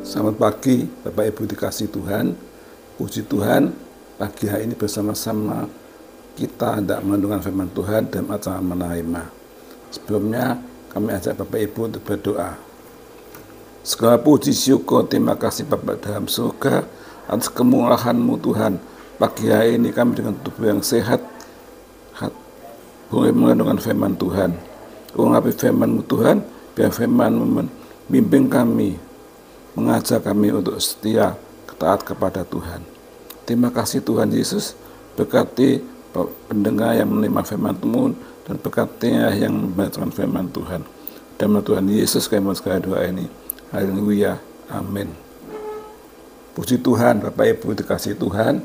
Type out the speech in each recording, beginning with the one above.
Selamat pagi Bapak Ibu dikasih Tuhan. Puji Tuhan, pagi hari ini bersama-sama kita hendak merenungkan firman Tuhan dalam acara Menahima. Sebelumnya kami ajak Bapak Ibu untuk berdoa. Segala puji syukur, terima kasih Bapak dalam surga atas kemurahan-Mu Tuhan. Pagi hari ini kami dengan tubuh yang sehat boleh merenungkan firman Tuhan. Urapi firman-Mu Tuhan, biar firman-Mu membimbing kami, mengajar kami untuk setia taat kepada Tuhan. Terima kasih Tuhan Yesus, berkati pendengar yang menerima firman-Mu dan berkati yang membacakan firman Tuhan. Dalam Tuhan Yesus kami segala doa ini. Haleluya, amin. Puji Tuhan, Bapak Ibu dikasih Tuhan.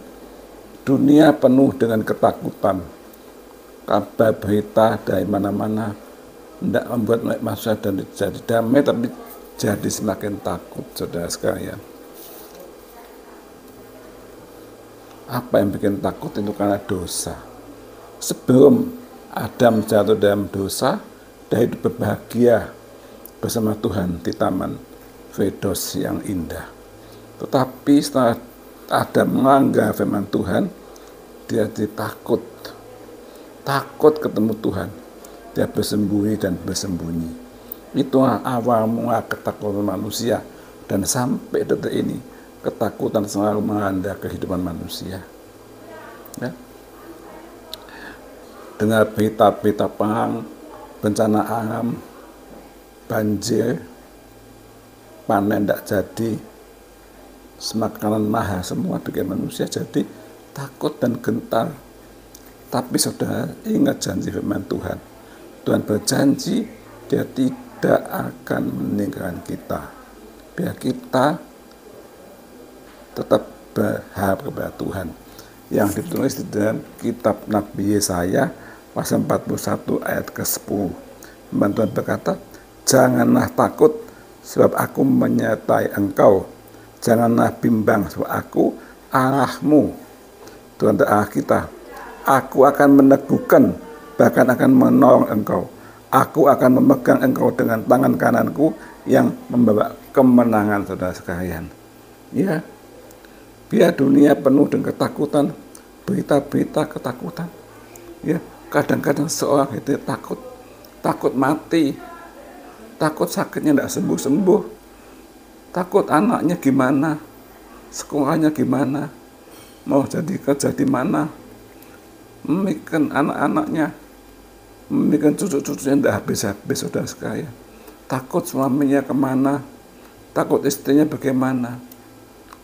Dunia penuh dengan ketakutan. Kabar berita dari mana-mana tidak membuat manusia dan jadi damai, tapi jadi semakin takut, saudara sekalian. Apa yang bikin takut itu karena dosa. Sebelum Adam jatuh dalam dosa, dia hidup berbahagia bersama Tuhan di taman Firdaus yang indah. Tetapi setelah Adam melanggar firman Tuhan, dia ditakut ketemu Tuhan. Dia bersembunyi dan bersembunyi. Itu awal mula ketakutan manusia, dan sampai detik ini ketakutan selalu melanda kehidupan manusia. Ya. Dengar berita-berita perang, bencana alam, banjir, panen tidak jadi, makanan mahal, semua bikin manusia jadi takut dan gentar. Tapi saudara, ingat janji firman Tuhan. Tuhan berjanji Dia tidak akan meninggalkan kita. Biar kita tetap berharap kepada Tuhan. Yang ditulis di dalam kitab Nabi Yesaya pasal 41 ayat ke-10. Firman Tuhan berkata, janganlah takut sebab aku menyertai engkau. Janganlah bimbang sebab aku Allahmu. Tuhan Allah kita. Aku akan meneguhkan, bahkan akan menolong engkau. Aku akan memegang engkau dengan tangan kananku yang membawa kemenangan, saudara sekalian. Ya, biar dunia penuh dengan ketakutan, berita-berita ketakutan. Ya, kadang-kadang seorang itu takut mati, takut sakitnya tidak sembuh-sembuh, takut anaknya gimana, sekolahnya gimana, mau jadi kerja di mana, memikirkan anak-anaknya, memikirkan cucu-cucunya tidak habis-habis, saudara sekalian. Takut suaminya kemana, takut istrinya bagaimana.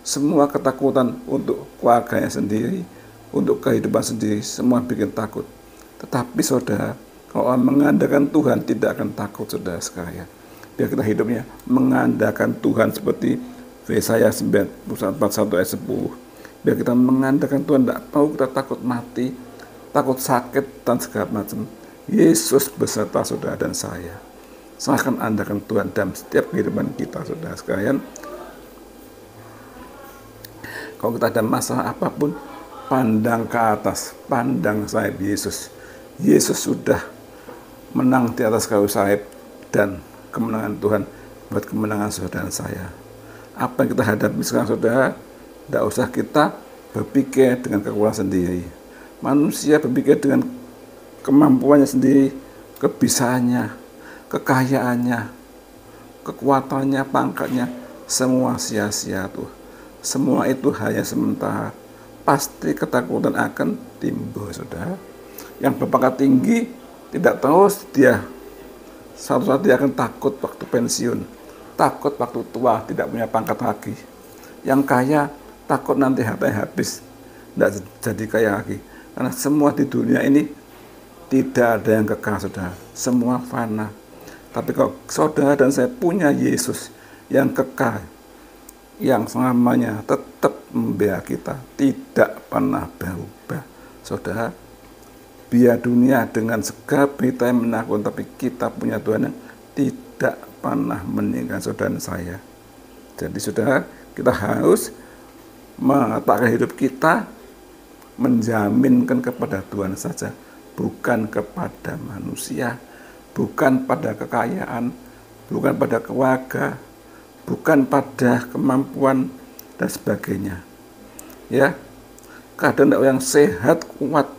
Semua ketakutan untuk keluarganya sendiri, untuk kehidupan sendiri, semua bikin takut. Tetapi saudara, kalau orang mengandalkan Tuhan tidak akan takut, saudara sekalian. Biar kita hidupnya mengandalkan Tuhan seperti Yesaya 41 ayat 10. Biar kita mengandalkan Tuhan, tidak tahu kita takut mati, takut sakit, dan segala macam. Yesus beserta saudara dan saya. Silahkan andalkan Tuhan dalam setiap kehidupan kita, saudara sekalian. Kalau kita ada masalah apapun, pandang ke atas, pandang salib Yesus. Yesus sudah menang di atas kayu salib, dan kemenangan Tuhan buat kemenangan saudara dan saya. Apa yang kita hadapi sekarang, saudara, tidak usah kita berpikir dengan kekuatan sendiri. Manusia berpikir dengan kemampuannya sendiri, kebisaannya, kekayaannya, kekuatannya, pangkatnya, semua sia-sia tuh. Semua itu hanya sementara. Pasti ketakutan akan timbul, saudara. Yang berpangkat tinggi tidak terus dia suatu saat dia akan takut waktu pensiun, takut waktu tua tidak punya pangkat lagi. Yang kaya takut nanti hartanya habis, tidak jadi kaya lagi. Karena semua di dunia ini tidak ada yang kekal, saudara. Semua fana. Tapi kalau saudara dan saya punya Yesus yang kekal, yang selamanya tetap membela kita, tidak pernah berubah. Saudara, biar dunia dengan segala berita yang menakutkan, tapi kita punya Tuhan yang tidak pernah meninggalkan saudara dan saya. Jadi saudara, kita harus meletakkan hidup kita, menjaminkan kepada Tuhan saja, bukan kepada manusia, bukan pada kekayaan, bukan pada keluarga, bukan pada kemampuan dan sebagainya. Ya, kadang yang sehat kuat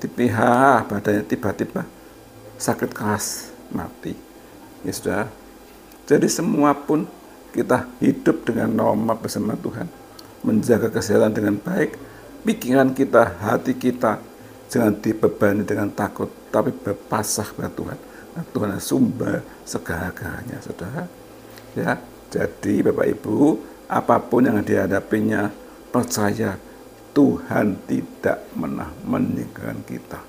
di pihak badannya tiba-tiba sakit keras mati. Ya sudah. Jadi semua pun kita hidup dengan norma bersama Tuhan, menjaga kesehatan dengan baik, pikiran kita, hati kita jangan dibebani dengan takut, tapi berpasrah pada Tuhan. Nah, Tuhan adalah sumber segala-galanya, saudara. Ya, jadi Bapak Ibu, apapun yang dihadapinya, percaya Tuhan tidak pernah meninggalkan kita.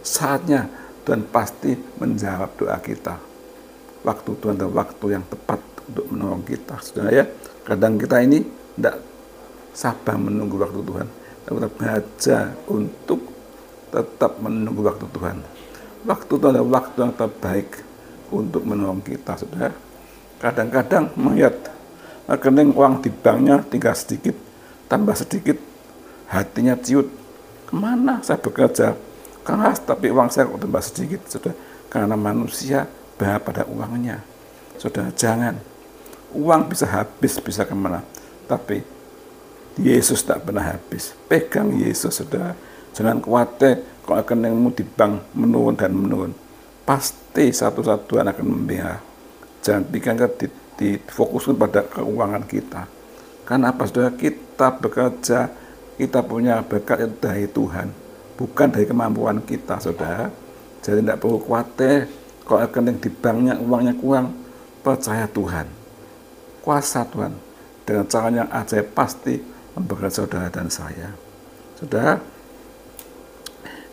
Saatnya Tuhan pasti menjawab doa kita. Waktu Tuhan adalah waktu yang tepat untuk menolong kita, saudara ya. Kadang kita ini tidak sabar menunggu waktu Tuhan, tapi kita belajar untuk tetap menunggu waktu Tuhan. Waktu itu adalah waktu yang terbaik untuk menolong kita, saudara. Kadang-kadang melihat rekening uang di banknya tinggal sedikit, tambah sedikit, hatinya ciut. Kemana saya bekerja keras tapi uang saya kok tambah sedikit, saudara? Karena manusia berharap pada uangnya. Saudara, jangan. Uang bisa habis, bisa kemana. Tapi Yesus tak pernah habis. Pegang Yesus, saudara. Jangan khawatir kalau rekeningmu di bank menurun dan menurun. Pasti satu-satu akan membela. Jangan pikirkan difokuskan pada keuangan kita. Karena apa, saudara? Kita bekerja, kita punya berkat dari Tuhan, bukan dari kemampuan kita, saudara. Jadi tidak perlu khawatir kalau rekening di banknya uangnya kurang. Percaya Tuhan, kuasa Tuhan dengan cara yang ajaib pasti memberkati saudara dan saya. Saudara,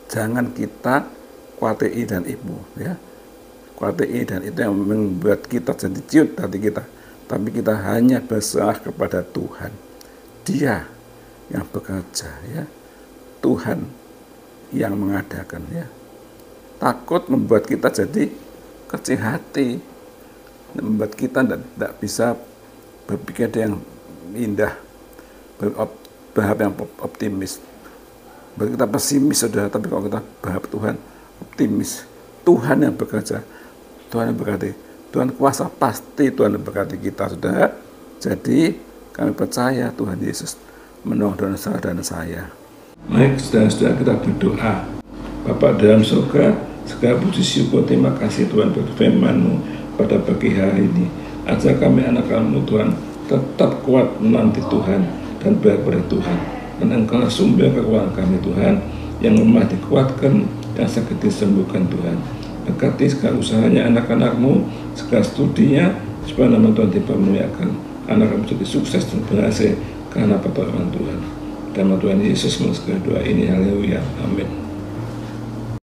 jangan kita khawatir dan ibu, ya. Khawatir dan itu yang membuat kita jadi ciut hati kita. Tapi kita hanya berserah kepada Tuhan. Dia yang bekerja, ya. Tuhan yang mengadakan, ya. Takut membuat kita jadi kecil hati, membuat kita tidak bisa berpikir yang indah, berharap yang optimis. Bagi kita pesimis, saudara, tapi kalau kita berharap Tuhan, optimis. Tuhan yang bekerja, Tuhan yang berkati, Tuhan kuasa, pasti Tuhan yang berkati kita, saudara. Jadi kami percaya Tuhan Yesus menolong dosa dan saya. Baik, saudara-saudara, kita berdoa. Bapa dalam surga, segala puji syukur, terima kasih Tuhan untuk firman-Mu pada pagi hari ini. Ajar kami anak-anak-Mu Tuhan tetap kuat menanti Tuhan dan berkepada Tuhan. Dan Engkau sumber kekuatan kami Tuhan, yang lemah dikuatkan, yang sakit disembuhkan Tuhan. Berkati segala usahanya anak-anak-Mu, segala studinya, supaya nama Tuhan dipermuliakan. Anak-anak jadi sukses dan berhasil karena pertolongan Tuhan. Dalam Tuhan Yesus, segala doa ini, haleluya, amin.